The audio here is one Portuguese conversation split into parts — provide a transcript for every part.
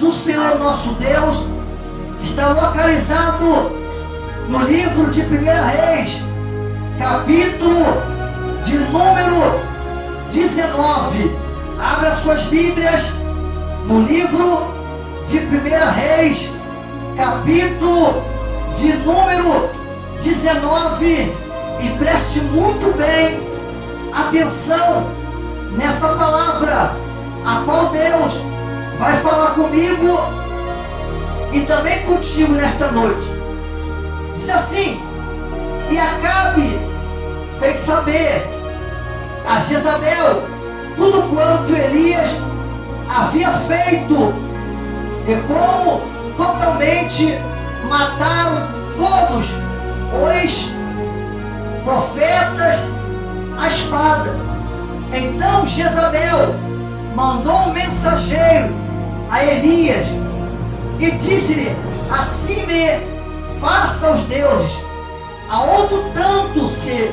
do Senhor nosso Deus, que está localizado no livro de 1 Reis, capítulo de número 19. Abra suas Bíblias no livro de 1 Reis, capítulo de número 19, e preste muito bem atenção nesta palavra, a qual Deus vai falar comigo e também contigo nesta noite. Diz assim: e Acabe fez saber a Jezabel tudo quanto Elias havia feito, e como totalmente mataram todos os profetas à espada. Então Jezabel mandou um mensageiro a Elias e disse-lhe: assim me faça aos deuses, a outro tanto, se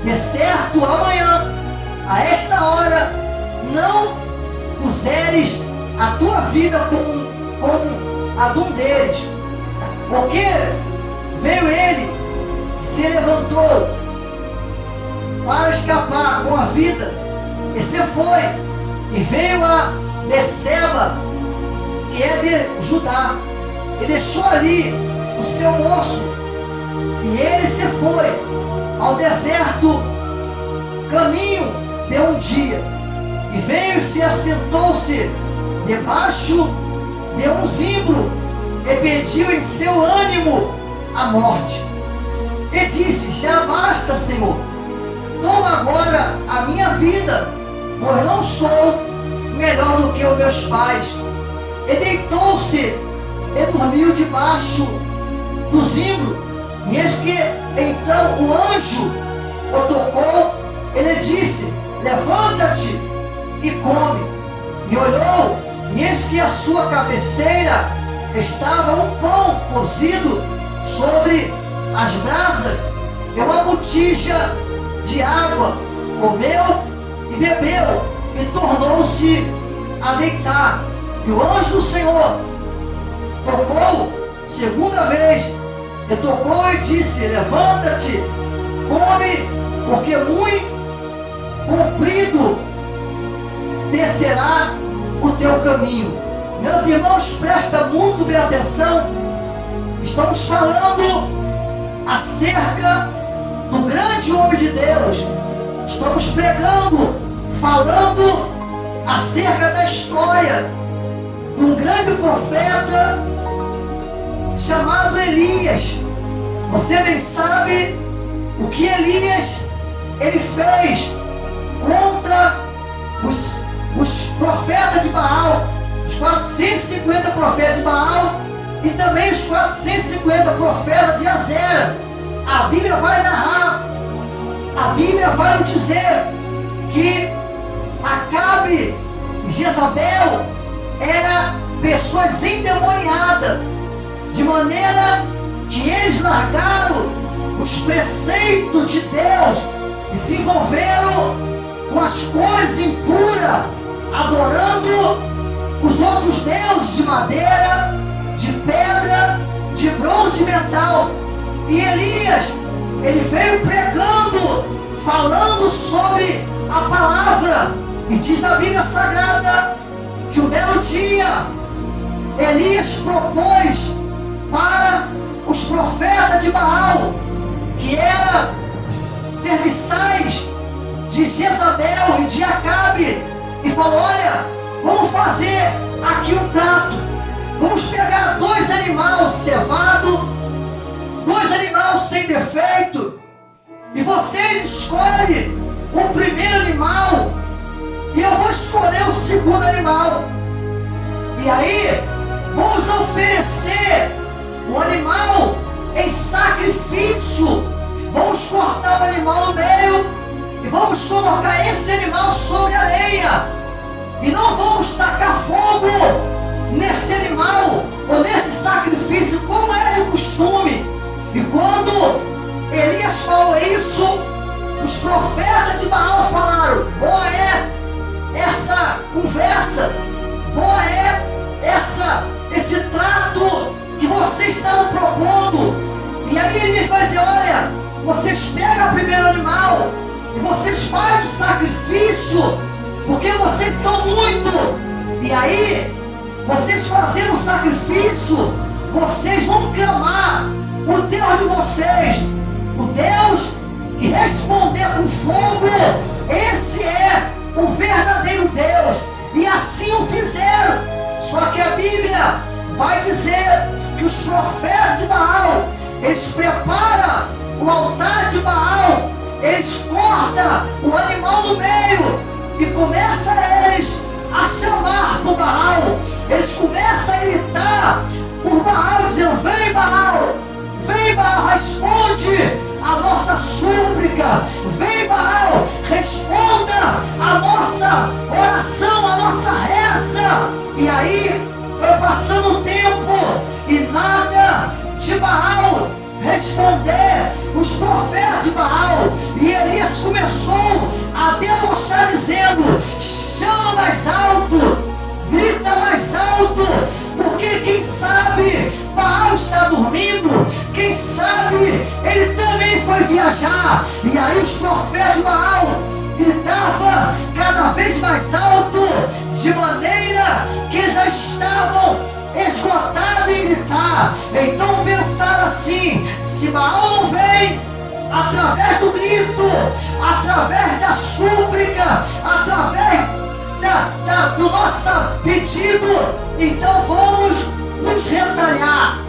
de certo amanhã a esta hora não puseres a tua vida como a de um deles. Porque veio ele, se levantou para escapar com a vida, e se foi, e veio a Berseba, que é de Judá, e deixou ali o seu moço, e ele se foi ao deserto, caminho de um dia, e veio e se assentou-se debaixo de um zimbro, e pediu em seu ânimo a morte, e disse: já basta, Senhor, toma agora a minha vida, pois não sou melhor do que os meus pais. E deitou-se e dormiu debaixo do zimbro. E eis que então o anjo o tocou, ele disse: levanta-te e come. E olhou, e eis que à sua cabeceira estava um pão cozido sobre as brasas e uma botija de água. Comeu e bebeu, e tornou-se a deitar. E o anjo do Senhor tocou segunda vez, e tocou e disse: levanta-te, come, porque muito comprido descerá o teu caminho. Meus irmãos, presta muito bem atenção. Estamos falando acerca do grande homem de Deus. Estamos pregando, falando acerca da história de um grande profeta chamado Elias. Você bem sabe o que Elias ele fez contra os profetas de Baal, os 450 profetas de Baal e também os 450 profetas de Azera. A Bíblia vai narrar, a Bíblia vai dizer que Acabe e Jezabel eram pessoas endemoniadas, de maneira que eles largaram os preceitos de Deus e se envolveram com as coisas impuras, adorando os outros deuses de madeira, de pedra, de bronze, de metal. E Elias, ele veio pregando, falando sobre a palavra. E diz a Bíblia Sagrada que um belo dia Elias propôs para os profetas de Baal, que eram serviçais de Jezabel e de Acabe, e falou: olha, vamos fazer aqui um trato. Vamos pegar 2 animais cevados, 2 animais sem defeito, e vocês escolhem o primeiro animal, e eu vou escolher o segundo animal. E aí, vamos oferecer o animal em sacrifício. Vamos cortar o animal no meio e vamos colocar esse animal sobre a lenha. E não vamos tacar fogo nesse animal ou nesse sacrifício, como é de costume. E quando Elias falou isso, os profetas de Baal falaram: boa é essa conversa, boa é esse trato que vocês estavam propondo. E aí Elias vai dizer: olha, vocês pegam o primeiro animal e vocês fazem o sacrifício, porque vocês são muito. E aí, vocês fazendo o sacrifício, vocês vão clamar o Deus de vocês, o Deus que responder com fogo. Esse é o verdadeiro Deus. E assim o fizeram. Só que a Bíblia vai dizer que os profetas de Baal, eles preparam o altar de Baal, eles cortam o animal no meio e começam eles a chamar por Baal. Eles começam a gritar por Baal, dizendo: vem Baal, responde a nossa súplica, vem Baal, responda a nossa oração, a nossa reza. E aí foi passando o tempo e nada de Baal responder, os profetas de Baal. E Elias começou a debochar, dizendo: chama mais alto, grita mais alto, porque quem sabe Baal está dormindo, quem sabe ele também foi viajar. E aí os profetas de Baal gritavam cada vez mais alto, de maneira que eles já estavam esgotados em gritar. Então pensaram assim: se Baal não vem através do grito, através da súplica, através do nosso pedido, então vamos nos retalhar.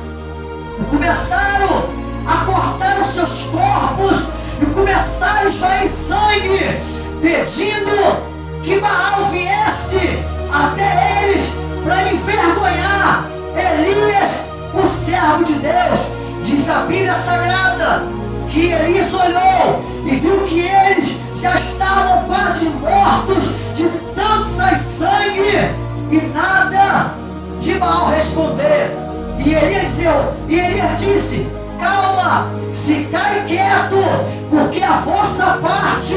E começaram a cortar os seus corpos e começaram a esvair sangue, pedindo que Baal viesse até eles para envergonhar Elias, o servo de Deus. Diz a Bíblia Sagrada que Elias olhou e viu que eles já estavam quase mortos de tanto sair sangue e nada de Baal responder. E Elias disse: calma, ficai quieto, porque a vossa parte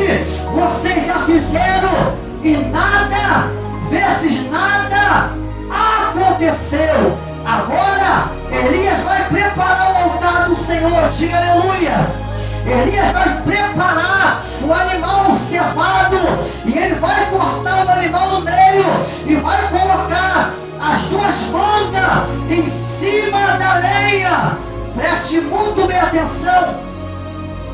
vocês já fizeram e nada, vezes nada, aconteceu. Agora Elias vai preparar o altar do Senhor. Diga aleluia. Elias vai preparar o animal cevado e ele vai cortar o animal no meio e vai colocar as duas bandas em cima da lenha. Preste muito bem atenção.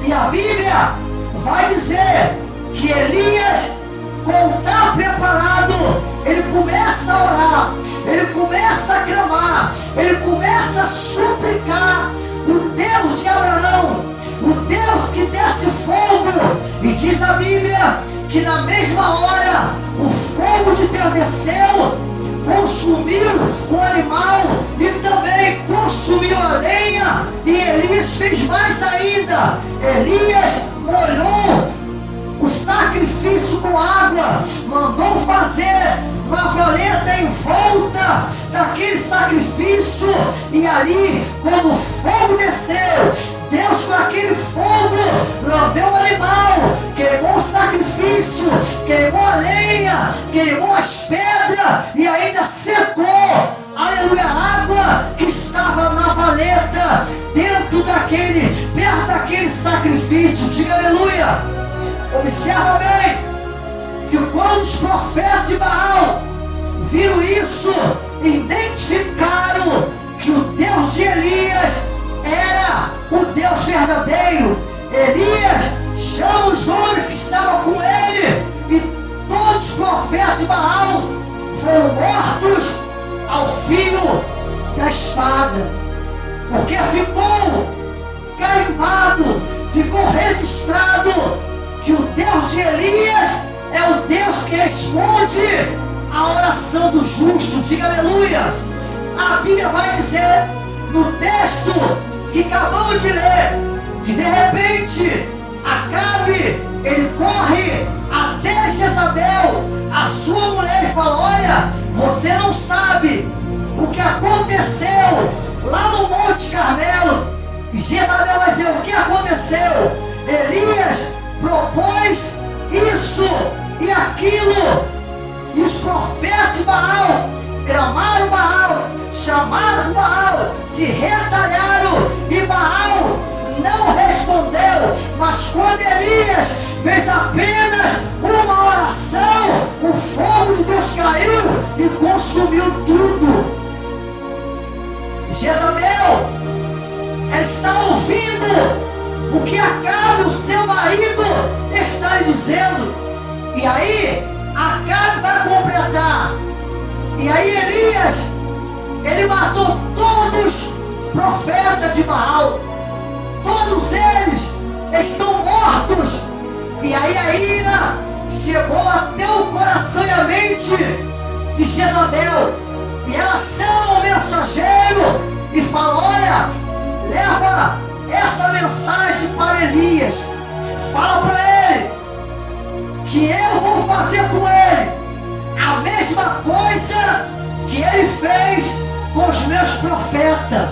E a Bíblia vai dizer que Elias, com estar preparado, ele começa a orar, ele começa a clamar, ele começa a suplicar o Deus de Abraão, o Deus que desce fogo. E diz a Bíblia que na mesma hora o fogo de Deus desceu, consumiu o animal e também consumiu a lenha. E Elias fez mais ainda. Elias molhou o sacrifício com água, mandou fazer uma valeta em volta daquele sacrifício. E ali, quando o fogo desceu, Deus com aquele fogo lambeu o animal, queimou o sacrifício, queimou a lenha, queimou as pedras e ainda secou, aleluia, a água que estava na valeta perto daquele sacrifício. Diga aleluia. Observa bem que quando os profetas de Baal viram isso, identificaram que o Deus de Elias era o Deus verdadeiro. Elias chama os homens que estavam com ele e todos os profetas de Baal foram mortos ao fio da espada, porque ficou carimbado, ficou registrado que o Deus de Elias é o Deus que responde a oração do justo. Diga aleluia. A Bíblia vai dizer no texto que acabamos de ler que de repente Acabe, ele corre até Jezabel, a sua mulher, e fala: olha, você não sabe o que aconteceu lá no Monte Carmelo. E Jezabel vai dizer: o que aconteceu? Elias propôs isso e aquilo. E os profetas de Baal clamaram Baal, chamaram Baal, se retalharam e Baal não respondeu. Mas quando Elias fez apenas uma oração, o fogo de Deus caiu e consumiu tudo. Jezabel, ela está ouvindo o que Acabe, o seu marido, está lhe dizendo. E aí Acabe vai completar. E aí Elias, ele matou todos os profetas de Baal. Todos eles estão mortos. E aí a ira chegou até o coração e a mente de Jezabel. E ela chama o mensageiro e fala: olha, leva essa mensagem para Elias. Fala para ele que eu vou fazer com ele a mesma coisa que ele fez com os meus profetas.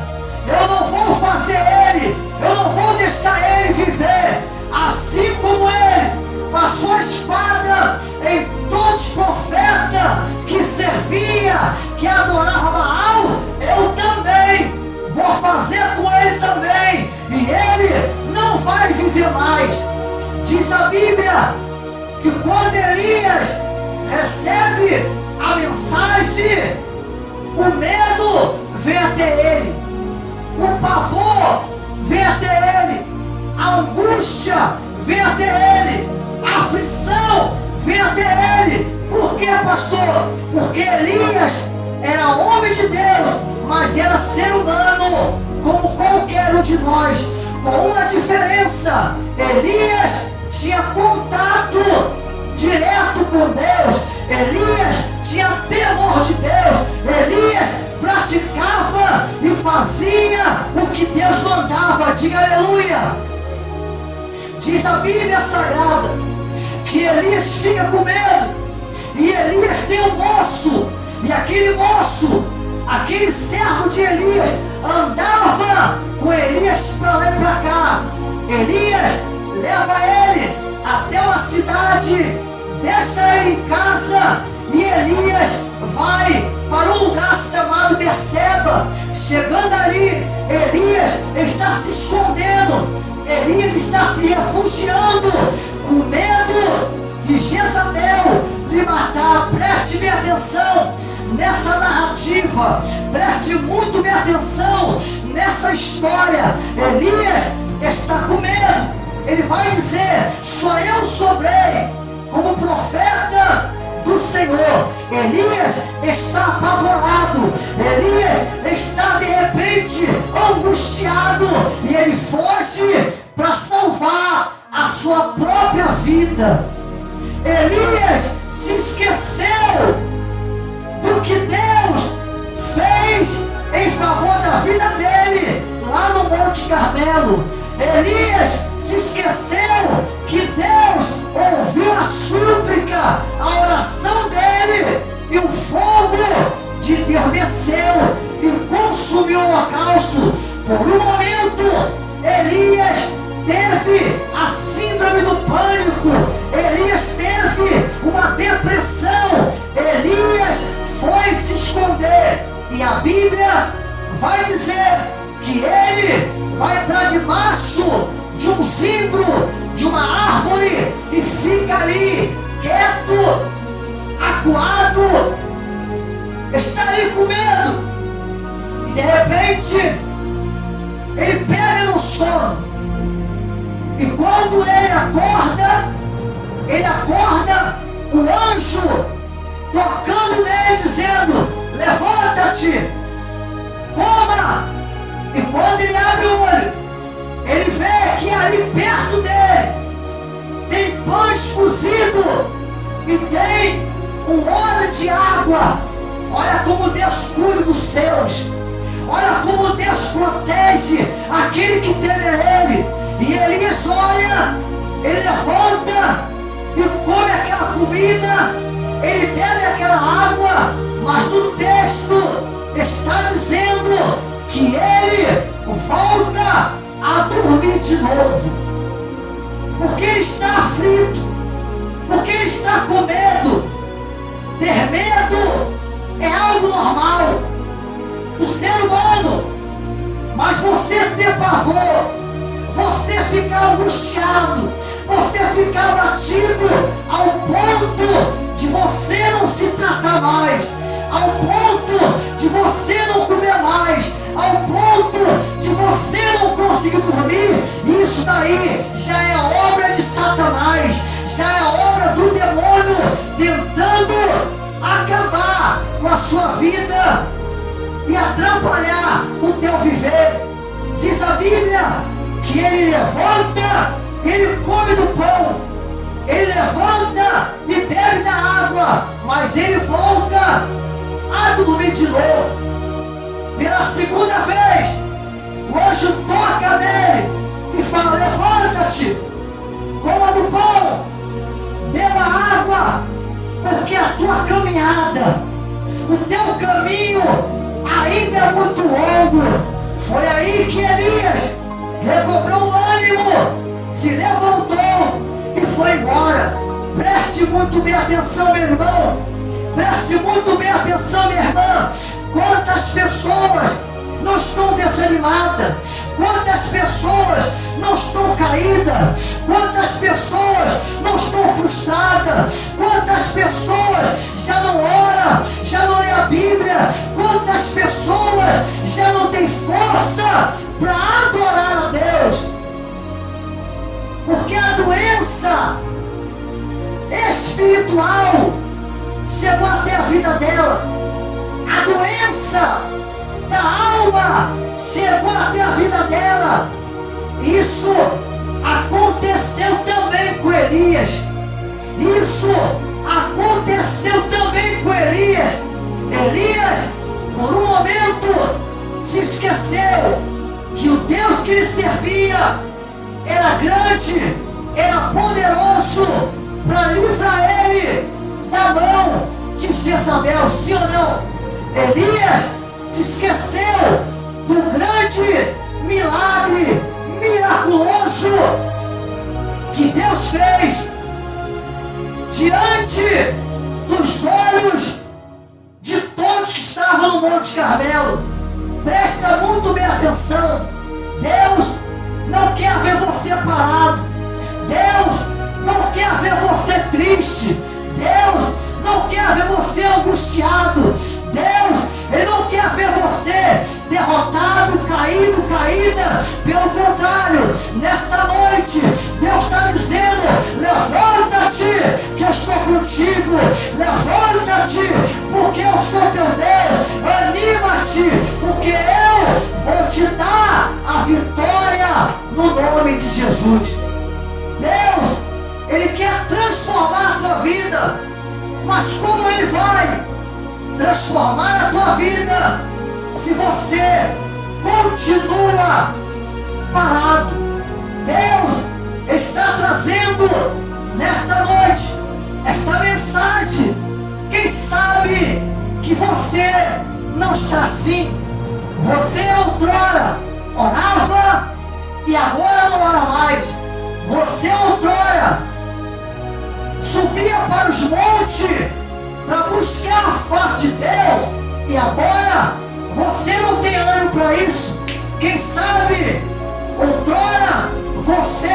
Eu não vou fazer ele, eu não vou deixar ele viver. Assim como ele passou a espada em todos os profetas que servia, que adorava Baal, eu também vou fazer com ele também. E ele não vai viver mais. Diz a Bíblia que quando Elias recebe a mensagem, o medo vem até ele, o pavor vem até ele, a angústia vem até ele, a aflição vem até ele. Por quê, pastor? Porque Elias era homem de Deus, mas era ser humano como qualquer um de nós, com uma diferença: Elias tinha contato direto com Deus, Elias tinha temor de Deus, Elias praticava e fazia o que Deus mandava. Diga aleluia. Diz a Bíblia Sagrada que Elias fica com medo, e Elias tem um moço, e aquele moço, aquele servo de Elias, andava com Elias para lá e para cá. Elias leva ele até uma cidade, deixa ele em casa, e Elias vai para um lugar chamado Berseba. Chegando ali, Elias está se escondendo, Elias está se refugiando, com medo de Jezabel lhe matar. Preste bem atenção nessa narrativa, preste muito bem atenção nessa história. Elias está com medo. Ele vai dizer: só eu sobrei como profeta do Senhor. Elias está apavorado, Elias está de repente angustiado, e ele foge para salvar a sua própria vida. Elias se esqueceu do que Deus fez em favor da vida dele lá no Monte Carmelo. Elias se esqueceu que Deus ouviu a súplica, a oração dele, e o fogo de Deus desceu e consumiu o holocausto. Por um momento, Elias teve a síndrome do pânico, Elias teve uma depressão, Elias foi se esconder, e a Bíblia vai dizer que ele vai para debaixo de um zimbro, de uma árvore, e fica ali quieto, acuado, está ali com medo, e de repente ele pega no sono, e quando ele acorda o anjo tocando nele, dizendo: levanta-te, coma. E quando ele abre o olho, ele vê que ali perto dele tem pães cozidos e tem um óleo de água. Olha como Deus cuida dos seus, olha como Deus protege aquele que teme a ele. E Elias olha, ele levanta e come aquela comida, ele bebe aquela água, mas no texto está dizendo que ele volta a dormir de novo, porque ele está aflito, porque ele está com medo. Ter medo é algo normal. Tu Mas você ter pavor, você ficar angustiado, você ficar abatido ao ponto de você não se tratar mais, ao ponto de você não comer mais, ao ponto de você não conseguir dormir, isso daí já é obra de Satanás, já é obra do demônio tentando acabar com a sua vida e atrapalhar o teu viver. Diz a Bíblia que ele levanta, ele come do pão, ele levanta e bebe da água, mas ele volta a dormir de novo. Pela segunda vez, o anjo toca nele e fala: levanta-te, coma do pão, beba água, porque a tua caminhada, o teu caminho ainda é muito longo. Foi aí que Elias recobrou o ânimo, se levantou e foi embora. Preste muito bem atenção, meu irmão. Preste muito bem atenção, minha irmã. Quantas pessoas não estão desanimadas? Quantas pessoas não estão caídas? Quantas pessoas não estão frustradas? Quantas pessoas já não oram, já não lê a Bíblia? Quantas pessoas já não têm força para adorar a Deus? Porque a doença espiritual chegou até a vida dela. A doença da alma chegou até a vida dela. Isso aconteceu também com Elias. Isso aconteceu também com Elias. Elias, por um momento, se esqueceu que o Deus que ele servia era grande, era poderoso para livrar ele da mão de Jezabel, sim ou não? Elias se esqueceu do grande milagre miraculoso que Deus fez diante dos olhos de todos que estavam no Monte Carmelo. Presta muito bem atenção. Deus não quer ver você parado. Deus não quer ver você triste. Deus não quer ver você angustiado. Deus, Ele não quer ver você derrotado, caído, caída. Pelo contrário, nesta noite, Deus está dizendo: levanta-te, que eu estou contigo. Levanta-te, porque eu sou teu Deus. Anima-te, porque eu vou te dar a vitória no nome de Jesus. Deus, Ele quer transformar a tua vida. Mas como Ele vai transformar a tua vida se você continua parado? Deus está trazendo nesta noite esta mensagem. Quem sabe que você não está assim? Você outrora orava e agora não ora mais. Você outrora subia para os montes para buscar a face de Deus e agora você não tem ânimo para isso. Quem sabe outrora você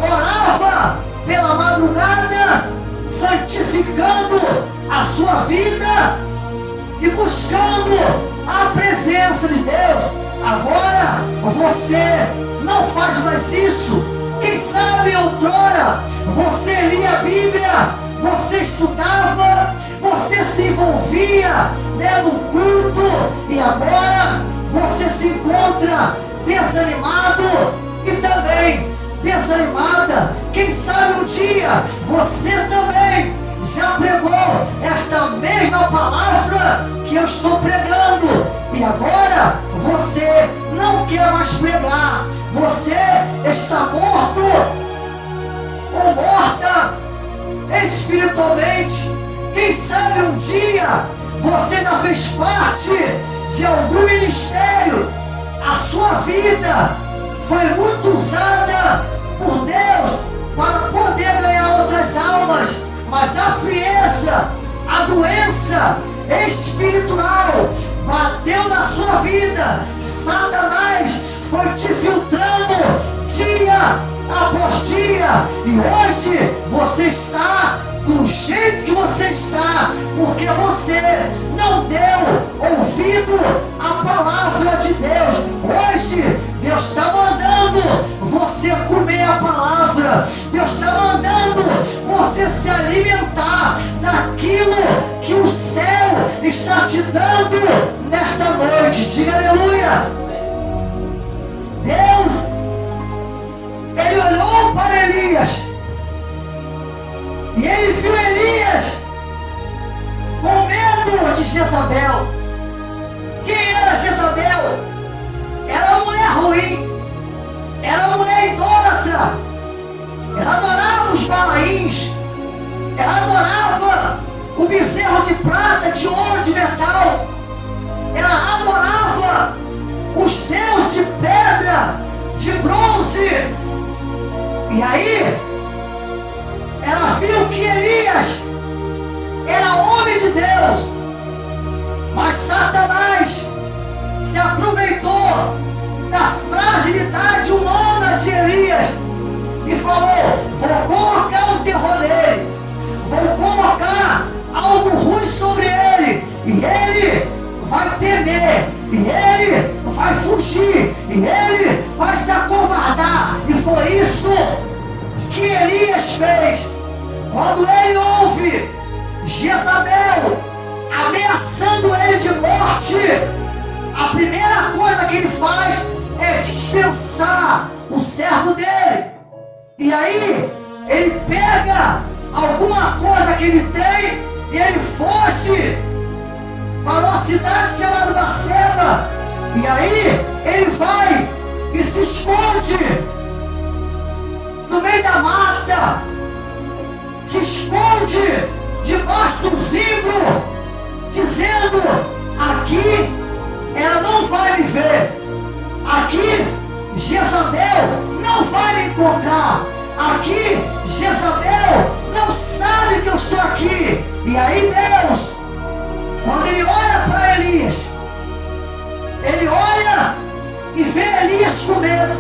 orava pela madrugada, santificando a sua vida e buscando a presença de Deus. Agora você não faz mais isso. Quem sabe outrora você lia a Bíblia, você estudava, você se envolvia, no culto, e agora você se encontra desanimado e também desanimada. Quem sabe um dia você também já pregou esta mesma palavra que eu estou pregando e agora você não quer mais pregar. Você está morto ou morta espiritualmente. Quem sabe um dia você já fez parte de algum ministério. A sua vida foi muito usada por Deus para poder ganhar outras almas, mas a frieza, a doença espiritual bateu na sua vida. Satanás após dia. E hoje você está do jeito que você está, porque você não deu ouvido à palavra de Deus. Hoje Deus está mandando você comer a palavra. Deus está mandando você se alimentar daquilo que o céu está te dando nesta noite. Diga aleluia. Deus, Ele olhou para Elias e Ele viu Elias com medo de Jezabel. Quem era Jezabel? Era uma mulher ruim, era uma mulher idólatra. Ela adorava os balaíns, ela adorava o bezerro de prata, de ouro, de metal. Ela adorava os deuses de pedra, de bronze. E aí ela viu que Elias era homem de Deus, mas Satanás se aproveitou da fragilidade humana de Elias e falou: vou colocar um terror nele, vou colocar algo ruim sobre ele, e ele vai temer, e ele vai fugir, e ele vai se acovardar. E foi isso que Elias fez. Quando ele ouve Jezabel ameaçando ele de morte, a primeira coisa que ele faz é dispensar o servo dele. E aí ele pega alguma coisa que ele tem e ele foge para uma cidade chamada Berseba. E aí ele vai e se esconde no meio da mata, se esconde debaixo do zimbro, dizendo: aqui ela não vai me ver, aqui Jezabel não vai me encontrar, aqui Jezabel não sabe que eu estou aqui. E aí Deus, quando ele olha para Elias, ele olha e vê Elias com medo,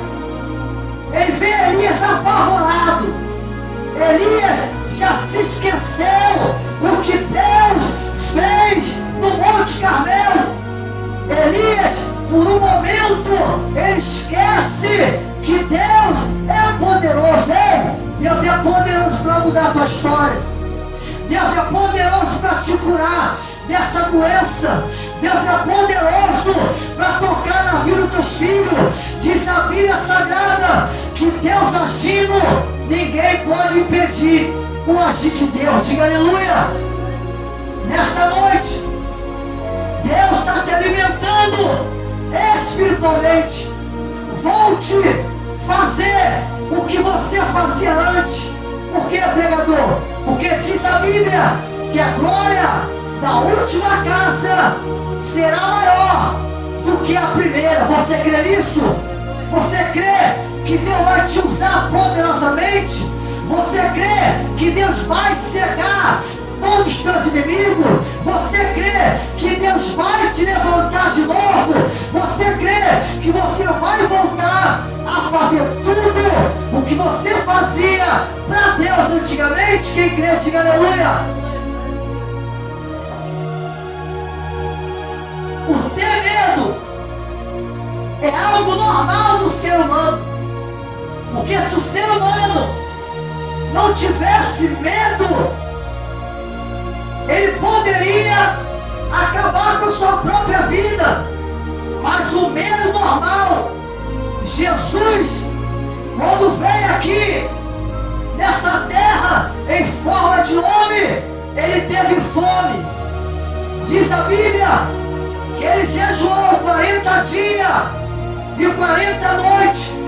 ele vê Elias apavorado. Elias já se esqueceu o que Deus fez no Monte Carmelo. Elias, por um momento, ele esquece que Deus é poderoso. Deus é poderoso para mudar a tua história. Deus é poderoso para te curar dessa doença. Deus é poderoso para tocar na vida dos teus filhos. Diz a Bíblia Sagrada que Deus agindo, ninguém pode impedir o agir de Deus. Diga aleluia. Nesta noite, Deus está te alimentando espiritualmente. Volte fazer o que você fazia antes. Por que, pregador? Porque diz a Bíblia que a glória da última casa será maior do que a primeira. Você crê nisso? Você crê que Deus vai te usar poderosamente? Você crê que Deus vai cegar todos os teus inimigos? Você crê que Deus vai te levantar de novo? Você crê que você vai voltar a fazer tudo o que você fazia para Deus antigamente? Quem crê, diga aleluia. O ter medo é algo normal do ser humano. Porque se o ser humano não tivesse medo, ele poderia acabar com a sua própria vida. Mas o medo normal, Jesus, quando veio aqui nessa terra em forma de homem, ele teve fome. Diz a Bíblia que ele jejuou 40 dias e 40 noites.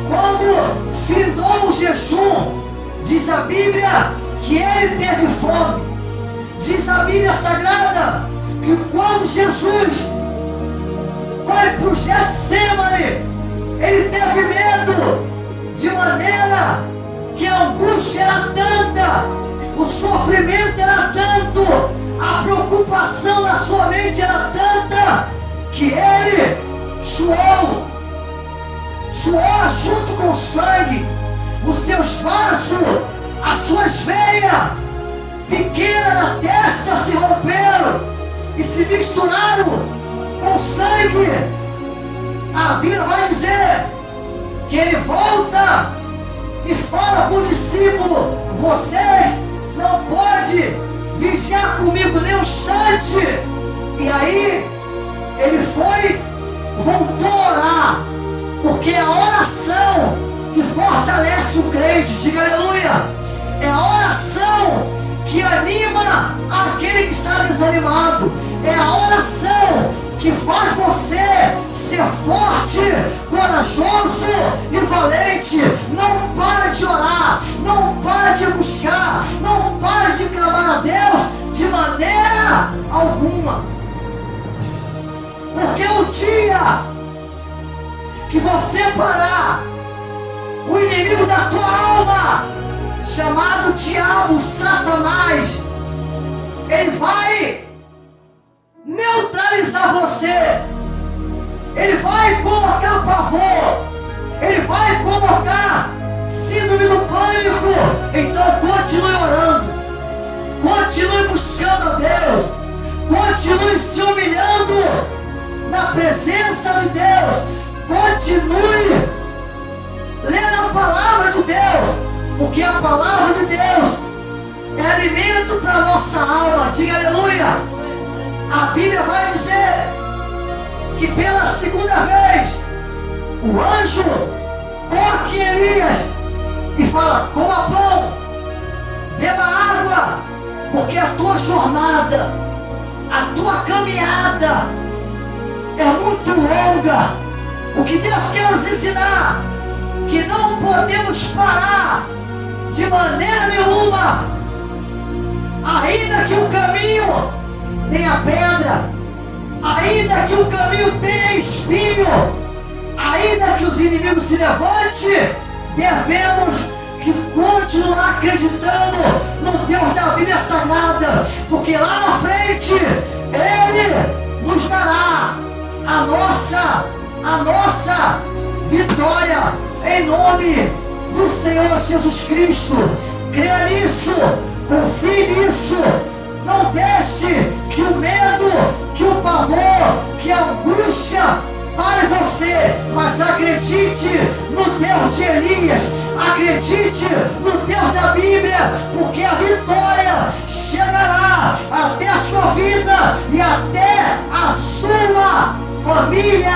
Quando findou o jejum, diz a Bíblia que ele teve fome. Diz a Bíblia Sagrada que quando Jesus foi para o Getsemane, ele teve medo, de maneira que a angústia era tanta, o sofrimento era tanto, a preocupação na sua mente era tanta, que ele suou suor junto com o sangue, os seus vasos, as suas veias pequenas na testa se romperam e se misturaram com sangue. A Bíblia vai dizer que ele volta e fala para o discípulo: vocês não podem vigiar comigo nem um instante. E aí ele voltou a orar, porque é a oração que fortalece o crente. Diga aleluia. É a oração que anima aquele que está desanimado. É a oração que faz você ser forte, corajoso e valente. Não para de orar, não para de buscar, não para de clamar a Deus de maneira alguma. Porque o dia que você parar, o inimigo da tua alma, chamado diabo, Satanás, ele vai neutralizar você, ele vai colocar pavor, ele vai colocar síndrome do pânico. Então continue orando, continue buscando a Deus, continue se humilhando na presença de Deus, continue lendo a palavra de Deus, porque a palavra de Deus é alimento para a nossa alma. Diga aleluia. A Bíblia vai dizer que pela segunda vez o anjo toca em Elias e fala: coma pão, beba água, porque a tua jornada, a tua caminhada é muito longa. O que Deus quer nos ensinar, que não podemos parar de maneira nenhuma, ainda que o caminho tenha pedra, ainda que o caminho tenha espinho, ainda que os inimigos se levantem, devemos que continuar acreditando no Deus da Bíblia Sagrada, porque lá na frente Ele nos dará a nossa vitória, em nome do Senhor Jesus Cristo. Creia nisso, confie nisso. Não deixe que o medo, que o pavor, que a angústia pare você, mas acredite no Deus de Elias, acredite no Deus da Bíblia, porque a vitória chegará até a sua vida e até a sua família.